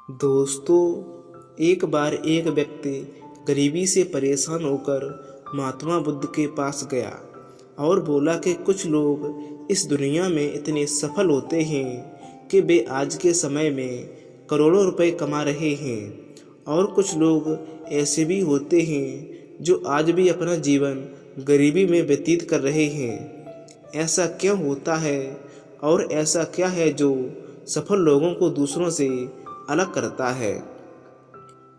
दोस्तों, एक बार एक व्यक्ति गरीबी से परेशान होकर महात्मा बुद्ध के पास गया और बोला कि कुछ लोग इस दुनिया में इतने सफल होते हैं कि वे आज के समय में करोड़ों रुपए कमा रहे हैं, और कुछ लोग ऐसे भी होते हैं जो आज भी अपना जीवन गरीबी में व्यतीत कर रहे हैं। ऐसा क्यों होता है और ऐसा क्या है जो सफल लोगों को दूसरों से अलग करता है?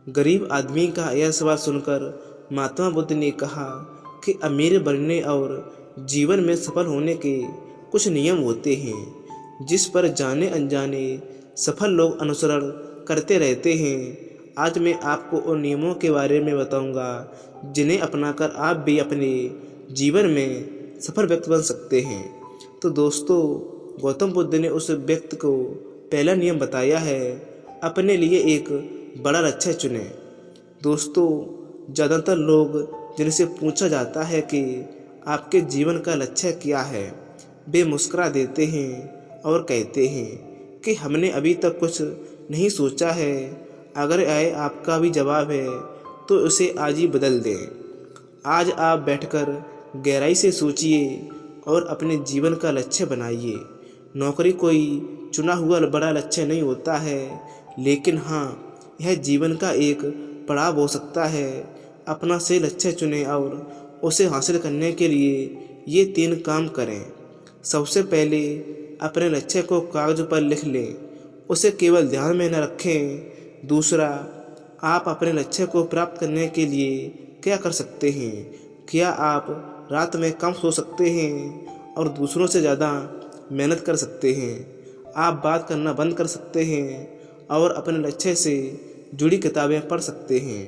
गरीब आदमी का यह सवाल सुनकर महात्मा बुद्ध ने कहा कि अमीर बनने और जीवन में सफल होने के कुछ नियम होते हैं जिस पर जाने अनजाने सफल लोग अनुसरण करते रहते हैं। आज मैं आपको उन नियमों के बारे में बताऊंगा जिन्हें अपनाकर आप भी अपने जीवन में सफल व्यक्ति बन सकते हैं। तो दोस्तों, गौतम बुद्ध ने उस व्यक्ति को पहला नियम बताया है, अपने लिए एक बड़ा लक्ष्य चुने। दोस्तों, ज़्यादातर लोग जिनसे पूछा जाता है कि आपके जीवन का लक्ष्य क्या है, वे मुस्कुरा देते हैं और कहते हैं कि हमने अभी तक कुछ नहीं सोचा है। अगर यह आपका भी जवाब है तो उसे आज ही बदल दें। आज आप बैठकर गहराई से सोचिए और अपने जीवन का लक्ष्य बनाइए। नौकरी कोई चुना हुआ बड़ा लक्ष्य नहीं होता है, लेकिन हाँ, यह जीवन का एक पड़ाव हो सकता है। अपना सही लक्ष्य चुनें और उसे हासिल करने के लिए ये 3 काम करें। सबसे पहले अपने लक्ष्य को कागज पर लिख लें, उसे केवल ध्यान में न रखें। दूसरा, आप अपने लक्ष्य को प्राप्त करने के लिए क्या कर सकते हैं? क्या आप रात में कम सो सकते हैं और दूसरों से ज़्यादा मेहनत कर सकते हैं? आप बात करना बंद कर सकते हैं और अपने लक्ष्य से जुड़ी किताबें पढ़ सकते हैं।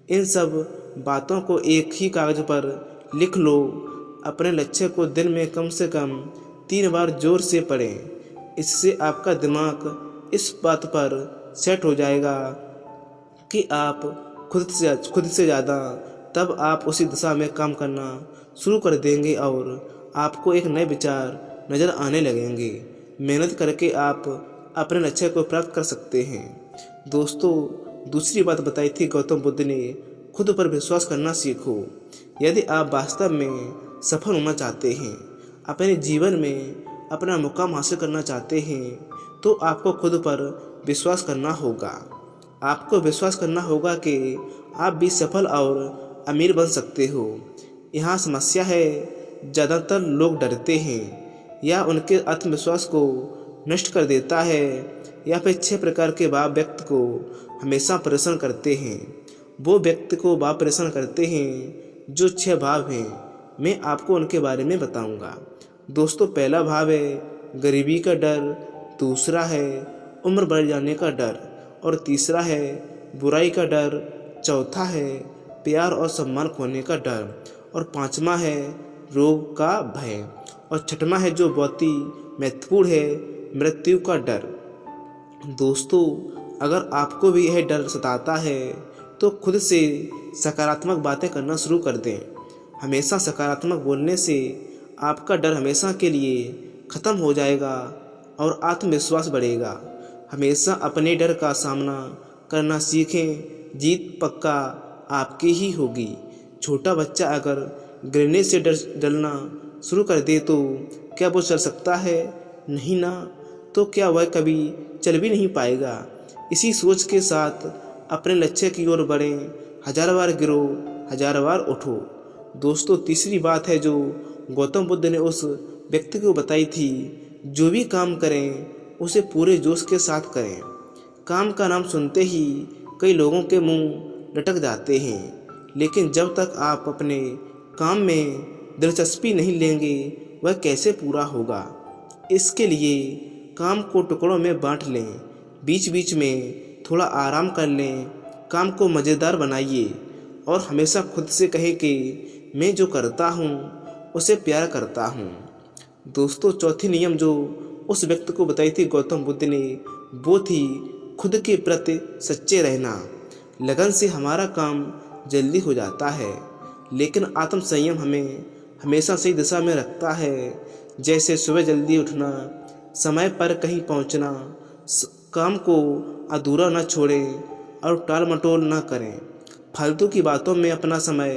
इन सब बातों को एक ही कागज पर लिख लो। अपने लक्ष्य को दिन में कम से कम 3 बार जोर से पढ़ें। इससे आपका दिमाग इस बात पर सेट हो जाएगा कि आप खुद से ज़्यादा तब आप उसी दिशा में काम करना शुरू कर देंगे और आपको एक नए विचार नज़र आने लगेंगे। मेहनत करके आप अपने लक्ष्य को प्राप्त कर सकते हैं। दोस्तों, दूसरी बात बताई थी गौतम बुद्ध ने, खुद पर विश्वास करना सीखो। यदि आप वास्तव में सफल होना चाहते हैं, अपने जीवन में अपना मुकाम हासिल करना चाहते हैं, तो आपको खुद पर विश्वास करना होगा। आपको विश्वास करना होगा कि आप भी सफल और अमीर बन सकते हो। यहाँ समस्या है, ज़्यादातर लोग डरते हैं या उनके आत्मविश्वास को नष्ट कर देता है, या फिर 6 प्रकार के भाव व्यक्ति को हमेशा परेशान करते हैं। वो व्यक्ति को भाव परेशान करते हैं जो 6 भाव हैं। मैं आपको उनके बारे में बताऊंगा। दोस्तों, पहला भाव है गरीबी का डर, दूसरा है उम्र बढ़ जाने का डर, और तीसरा है बुराई का डर, चौथा है प्यार और सम्मान खोने का डर, और 5वां है रोग का भय, और 6वां है जो बहुत ही महत्वपूर्ण है, मृत्यु का डर। दोस्तों, अगर आपको भी यह डर सताता है तो खुद से सकारात्मक बातें करना शुरू कर दें। हमेशा सकारात्मक बोलने से आपका डर हमेशा के लिए ख़त्म हो जाएगा और आत्मविश्वास बढ़ेगा। हमेशा अपने डर का सामना करना सीखें, जीत पक्का आपकी ही होगी। छोटा बच्चा अगर गिरने से डरना शुरू कर दे तो क्या वो चल सकता है? नहीं ना। तो क्या वह कभी चल भी नहीं पाएगा। इसी सोच के साथ अपने लक्ष्य की ओर बढ़ें। 1000 बार गिरो, 1000 बार उठो। दोस्तों, तीसरी बात है जो गौतम बुद्ध ने उस व्यक्ति को बताई थी, जो भी काम करें उसे पूरे जोश के साथ करें। काम का नाम सुनते ही कई लोगों के मुंह लटक जाते हैं, लेकिन जब तक आप अपने काम में दिलचस्पी नहीं लेंगे वह कैसे पूरा होगा। इसके लिए काम को टुकड़ों में बांट लें, बीच बीच में थोड़ा आराम कर लें। काम को मज़ेदार बनाइए और हमेशा खुद से कहें कि मैं जो करता हूँ उसे प्यार करता हूँ। दोस्तों, चौथी नियम जो उस व्यक्ति को बताई थी गौतम बुद्ध ने, वो थी खुद के प्रति सच्चे रहना। लगन से हमारा काम जल्दी हो जाता है, लेकिन आत्म संयम हमें हमेशा सही दिशा में रखता है। जैसे सुबह जल्दी उठना, समय पर कहीं पहुंचना, काम को अधूरा न छोड़ें और टाल मटोल न करें। फालतू की बातों में अपना समय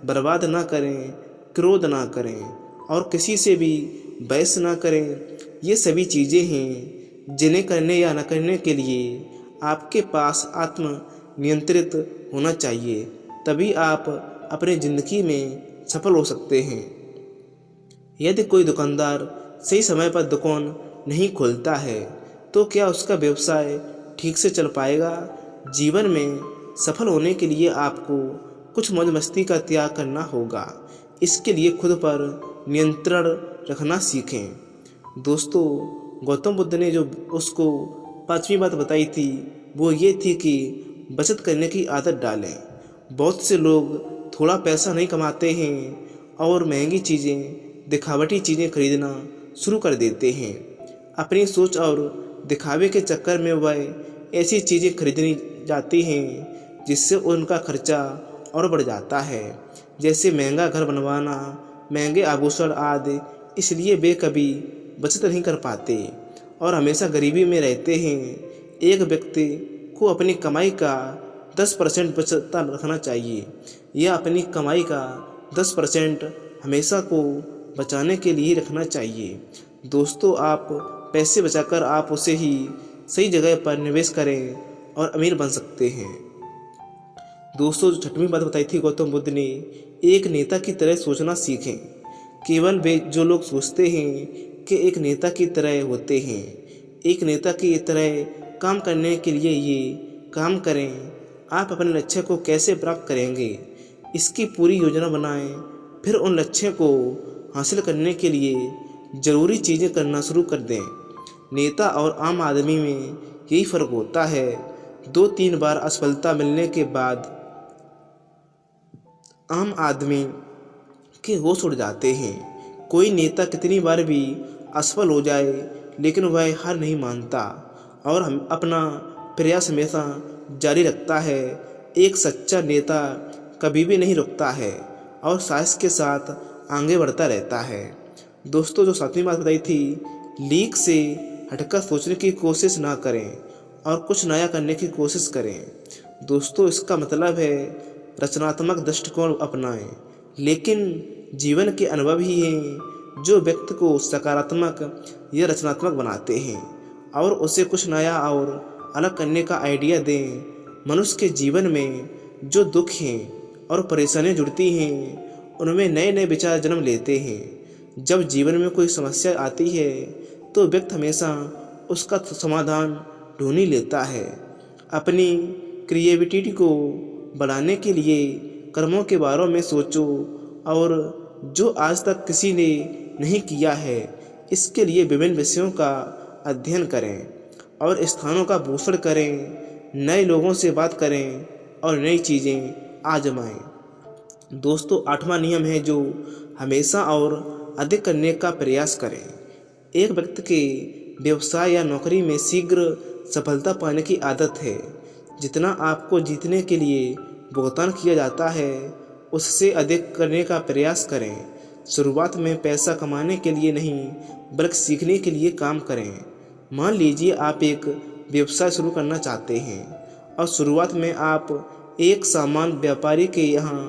बर्बाद ना करें, क्रोध ना करें और किसी से भी बहस ना करें। ये सभी चीज़ें हैं जिन्हें करने या न करने के लिए आपके पास आत्म नियंत्रित होना चाहिए, तभी आप अपनी ज़िंदगी में सफल हो सकते हैं। यदि कोई दुकानदार सही समय पर दुकान नहीं खोलता है तो क्या उसका व्यवसाय ठीक से चल पाएगा? जीवन में सफल होने के लिए आपको कुछ मौज मस्ती का त्याग करना होगा। इसके लिए खुद पर नियंत्रण रखना सीखें। दोस्तों, गौतम बुद्ध ने जो उसको 5वीं बात बताई थी वो ये थी कि बचत करने की आदत डालें। बहुत से लोग थोड़ा पैसा नहीं कमाते हैं और महंगी चीज़ें, दिखावटी चीज़ें खरीदना शुरू कर देते हैं। अपनी सोच और दिखावे के चक्कर में वह ऐसी चीज़ें खरीदनी जाती हैं जिससे उनका खर्चा और बढ़ जाता है, जैसे महंगा घर बनवाना, महंगे आभूषण आदि। इसलिए वे कभी बचत नहीं कर पाते और हमेशा गरीबी में रहते हैं। एक व्यक्ति को अपनी कमाई का 10% बचत रखना चाहिए या अपनी कमाई का 10% हमेशा को बचाने के लिए रखना चाहिए। दोस्तों, आप पैसे बचाकर आप उसे ही सही जगह पर निवेश करें और अमीर बन सकते हैं। दोस्तों, जो 6वीं बात बताई थी गौतम बुद्ध ने, एक नेता की तरह सोचना सीखें। केवल वे जो लोग सोचते हैं कि एक नेता की तरह होते हैं, एक नेता की तरह काम करने के लिए ये काम करें। आप अपने लक्ष्य को कैसे प्राप्त करेंगे, इसकी पूरी योजना बनाएं। फिर उन लक्ष्य को हासिल करने के लिए ज़रूरी चीज़ें करना शुरू कर दें। नेता और आम आदमी में यही फ़र्क होता है। 2-3 बार असफलता मिलने के बाद आम आदमी के होश उड़ जाते हैं। कोई नेता कितनी बार भी असफल हो जाए लेकिन वह हार नहीं मानता और हम अपना प्रयास हमेशा जारी रखता है। एक सच्चा नेता कभी भी नहीं रुकता है और साहस के साथ आगे बढ़ता रहता है। दोस्तों, जो 7वीं बात बताई थी, लीक से हटकर सोचने की कोशिश ना करें और कुछ नया करने की कोशिश करें। दोस्तों, इसका मतलब है रचनात्मक दृष्टिकोण अपनाएं, लेकिन जीवन के अनुभव ही हैं जो व्यक्ति को सकारात्मक या रचनात्मक बनाते हैं और उसे कुछ नया और अलग करने का आइडिया दें। मनुष्य के जीवन में जो दुख हैं और परेशानियां जुड़ती हैं उनमें नए नए विचार जन्म लेते हैं। जब जीवन में कोई समस्या आती है तो व्यक्ति हमेशा उसका समाधान ढूंढ ही लेता है। अपनी क्रिएटिविटी को बढ़ाने के लिए कर्मों के बारे में सोचो और जो आज तक किसी ने नहीं किया है इसके लिए विभिन्न विषयों का अध्ययन करें और स्थानों का भूषण करें, नए लोगों से बात करें और नई चीज़ें आजमाएं। दोस्तों, 8वां नियम है जो हमेशा और अधिक करने का प्रयास करें। एक व्यक्ति के व्यवसाय या नौकरी में शीघ्र सफलता पाने की आदत है। जितना आपको जीतने के लिए भुगतान किया जाता है उससे अधिक करने का प्रयास करें। शुरुआत में पैसा कमाने के लिए नहीं बल्कि सीखने के लिए काम करें। मान लीजिए आप एक व्यवसाय शुरू करना चाहते हैं और शुरुआत में आप एक सामान्य व्यापारी के यहाँ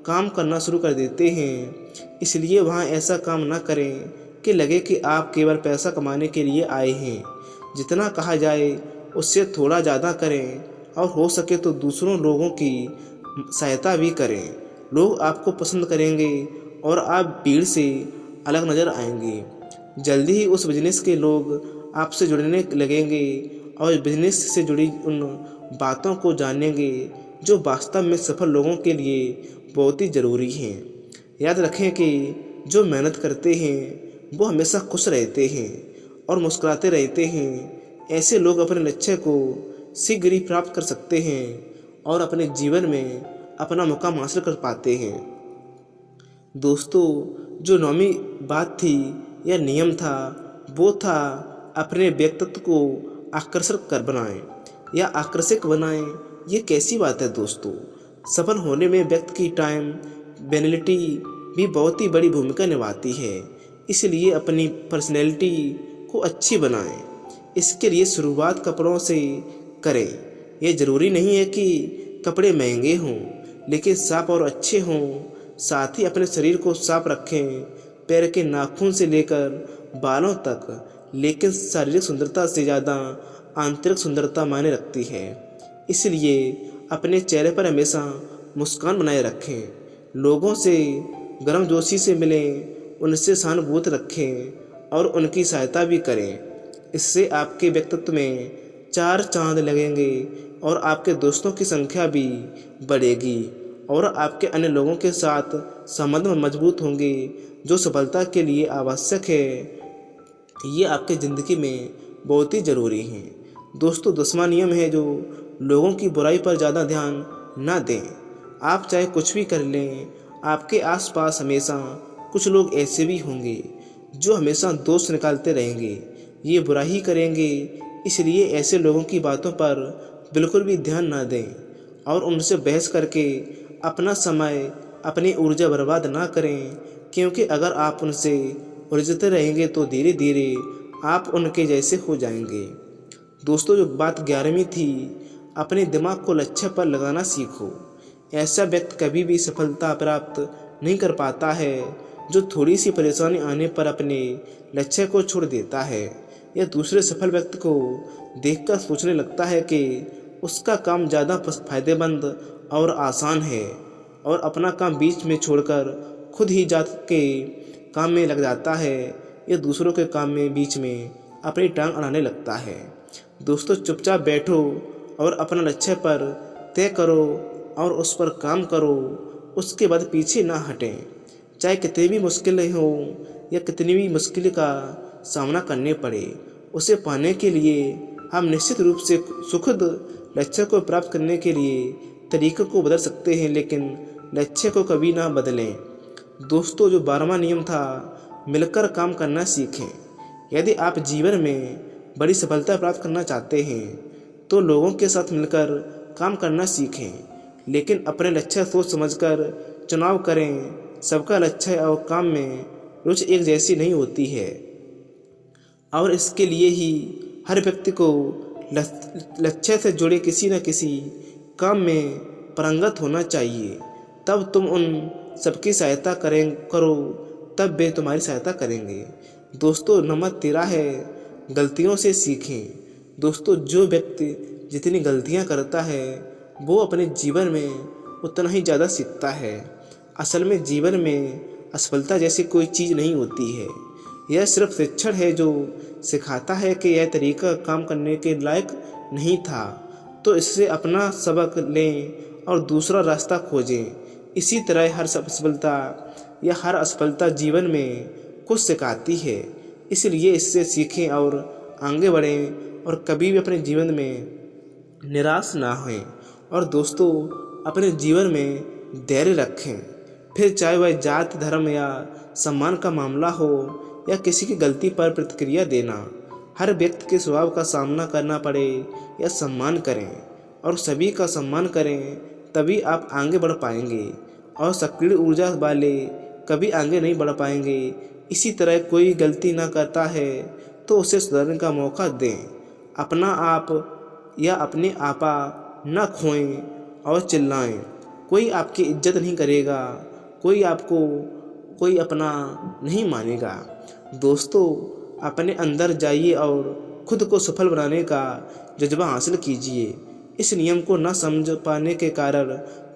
काम करना शुरू कर देते हैं। इसलिए वहाँ ऐसा काम ना करें कि लगे कि आप केवल पैसा कमाने के लिए आए हैं। जितना कहा जाए उससे थोड़ा ज़्यादा करें और हो सके तो दूसरों लोगों की सहायता भी करें। लोग आपको पसंद करेंगे और आप भीड़ से अलग नज़र आएंगे। जल्दी ही उस बिजनेस के लोग आपसे जुड़ने लगेंगे और बिजनेस से जुड़ी उन बातों को जानेंगे जो वास्तव में सफल लोगों के लिए बहुत ही ज़रूरी हैं। याद रखें कि जो मेहनत करते हैं वो हमेशा खुश रहते हैं और मुस्कुराते रहते हैं। ऐसे लोग अपने लक्ष्य को शीघ्र ही प्राप्त कर सकते हैं और अपने जीवन में अपना मुकाम हासिल कर पाते हैं। दोस्तों, जो 9वीं बात थी या नियम था वो था अपने व्यक्तित्व को आकर्षक कर बनाएं या आकर्षक बनाएं। ये कैसी बात है दोस्तों? सफल होने में व्यक्ति की टाइम बेनिलिटी भी बहुत ही बड़ी भूमिका निभाती है। इसलिए अपनी पर्सनैलिटी को अच्छी बनाएं। इसके लिए शुरुआत कपड़ों से करें। ये ज़रूरी नहीं है कि कपड़े महंगे हों, लेकिन साफ और अच्छे हों। साथ ही अपने शरीर को साफ रखें, पैर के नाखून से लेकर बालों तक। लेकिन शारीरिक सुंदरता से ज़्यादा आंतरिक सुंदरता मायने रखती है। इसलिए अपने चेहरे पर हमेशा मुस्कान बनाए रखें। लोगों से गर्मजोशी से मिलें, उनसे सहानुभूति रखें और उनकी सहायता भी करें। इससे आपके व्यक्तित्व में 4 चांद लगेंगे और आपके दोस्तों की संख्या भी बढ़ेगी और आपके अन्य लोगों के साथ संबंध मजबूत होंगे, जो सफलता के लिए आवश्यक है। ये आपके ज़िंदगी में बहुत ही ज़रूरी है। दोस्तों, 10वां नियम है जो लोगों की बुराई पर ज़्यादा ध्यान ना दें। आप चाहे कुछ भी कर लें, आपके आसपास हमेशा कुछ लोग ऐसे भी होंगे जो हमेशा दोष निकालते रहेंगे। ये बुरा ही करेंगे। इसलिए ऐसे लोगों की बातों पर बिल्कुल भी ध्यान ना दें और उनसे बहस करके अपना समय, अपनी ऊर्जा बर्बाद ना करें, क्योंकि अगर आप उनसे उलझते रहेंगे तो धीरे धीरे आप उनके जैसे हो जाएंगे। दोस्तों, जो बात 11वीं थी, अपने दिमाग को लक्ष्य पर लगाना सीखो। ऐसा व्यक्ति कभी भी सफलता प्राप्त नहीं कर पाता है जो थोड़ी सी परेशानी आने पर अपने लक्ष्य को छोड़ देता है या दूसरे सफल व्यक्ति को देखकर सोचने लगता है कि उसका काम ज़्यादा फायदेमंद और आसान है और अपना काम बीच में छोड़कर खुद ही जात के काम में लग जाता है या दूसरों के काम में बीच में अपनी टांग अड़ाने लगता है। दोस्तों, चुपचाप बैठो और अपना लक्ष्य पर तय करो और उस पर काम करो। उसके बाद पीछे ना हटें। चाहे कितनी भी मुश्किलें हो या कितनी भी मुश्किल का सामना करने पड़े, उसे पाने के लिए हम निश्चित रूप से सुखद लक्ष्य को प्राप्त करने के लिए तरीकों को बदल सकते हैं, लेकिन लक्ष्य को कभी ना बदलें। दोस्तों, जो 12वां नियम था, मिलकर काम करना सीखें। यदि आप जीवन में बड़ी सफलता प्राप्त करना चाहते हैं तो लोगों के साथ मिलकर काम करना सीखें, लेकिन अपने लक्ष्य सोच समझकर चुनाव करें। सबका लक्ष्य और काम में रुचि एक जैसी नहीं होती है और इसके लिए ही हर व्यक्ति को लक्ष्य से जुड़े किसी न किसी काम में पारंगत होना चाहिए। तब तुम उन सबकी सहायता करो, तब वे तुम्हारी सहायता करेंगे। दोस्तों, नंबर 13 है, गलतियों से सीखें। दोस्तों, जो व्यक्ति जितनी गलतियां करता है वो अपने जीवन में उतना ही ज़्यादा सीखता है। असल में जीवन में असफलता जैसी कोई चीज़ नहीं होती है। यह सिर्फ शिक्षण है जो सिखाता है कि यह तरीका काम करने के लायक नहीं था, तो इससे अपना सबक लें और दूसरा रास्ता खोजें। इसी तरह हर असफलता या हर असफलता जीवन में कुछ सिखाती है, इसलिए इससे सीखें और आगे बढ़ें और कभी भी अपने जीवन में निराश ना हों। और दोस्तों, अपने जीवन में धैर्य रखें, फिर चाहे वह जात, धर्म या सम्मान का मामला हो या किसी की गलती पर प्रतिक्रिया देना। हर व्यक्ति के स्वभाव का सामना करना पड़े या सम्मान करें और सभी का सम्मान करें, तभी आप आगे बढ़ पाएंगे और सक्रिय ऊर्जा वाले कभी आगे नहीं बढ़ पाएंगे। इसी तरह कोई गलती ना करता है तो उसे सुधारने का मौका दें। अपना आप या अपने आपा न खोएं और चिल्लाएं। कोई आपकी इज्जत नहीं करेगा, कोई अपना नहीं मानेगा। दोस्तों, अपने अंदर जाइए और खुद को सफल बनाने का जज्बा हासिल कीजिए। इस नियम को न समझ पाने के कारण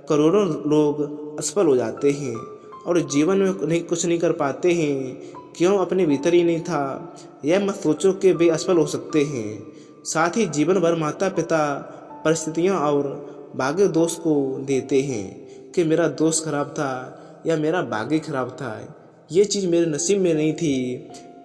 करोड़ों लोग असफल हो जाते हैं और जीवन में कुछ नहीं कर पाते हैं। क्यों? अपने भीतर ही नहीं था। यह मत सोचो कि वे असफल हो सकते हैं। साथ ही जीवन भर माता पिता परिस्थितियां और भाग्य दोष को देते हैं कि मेरा दोस्त खराब था या मेरा भाग्य खराब था, ये चीज़ मेरे नसीब में नहीं थी।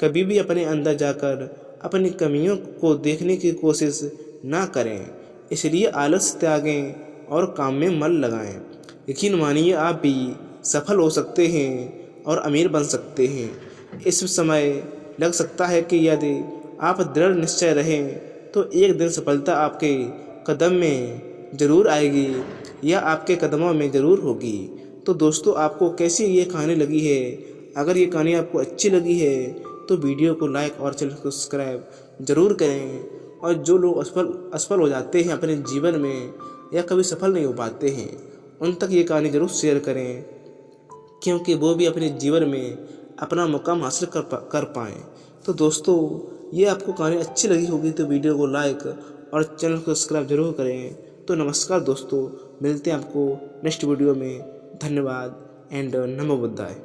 कभी भी अपने अंदर जाकर अपनी कमियों को देखने की कोशिश ना करें। इसलिए आलस त्यागें और काम में मन लगाएं। यकीन मानिए, आप भी सफल हो सकते हैं और अमीर बन सकते हैं। इस समय लग सकता है कि यदि आप दृढ़ निश्चय रहें तो एक दिन सफलता आपके कदम में ज़रूर आएगी या आपके कदमों में ज़रूर होगी। तो दोस्तों, आपको कैसी ये कहानी लगी है? अगर ये कहानी आपको अच्छी लगी है तो वीडियो को लाइक और चैनल को सब्सक्राइब ज़रूर करें। और जो लोग असफल हो जाते हैं अपने जीवन में या कभी सफल नहीं हो पाते हैं, उन तक ये कहानी ज़रूर शेयर करें, क्योंकि वो भी अपने जीवन में अपना मुकाम हासिल कर पाएँ। तो दोस्तों, ये आपको कहानी अच्छी लगी होगी तो वीडियो को लाइक और चैनल को सब्सक्राइब जरूर करें। तो नमस्कार दोस्तों, मिलते हैं आपको नेक्स्ट वीडियो में। धन्यवाद एंड नमो बुद्धाय।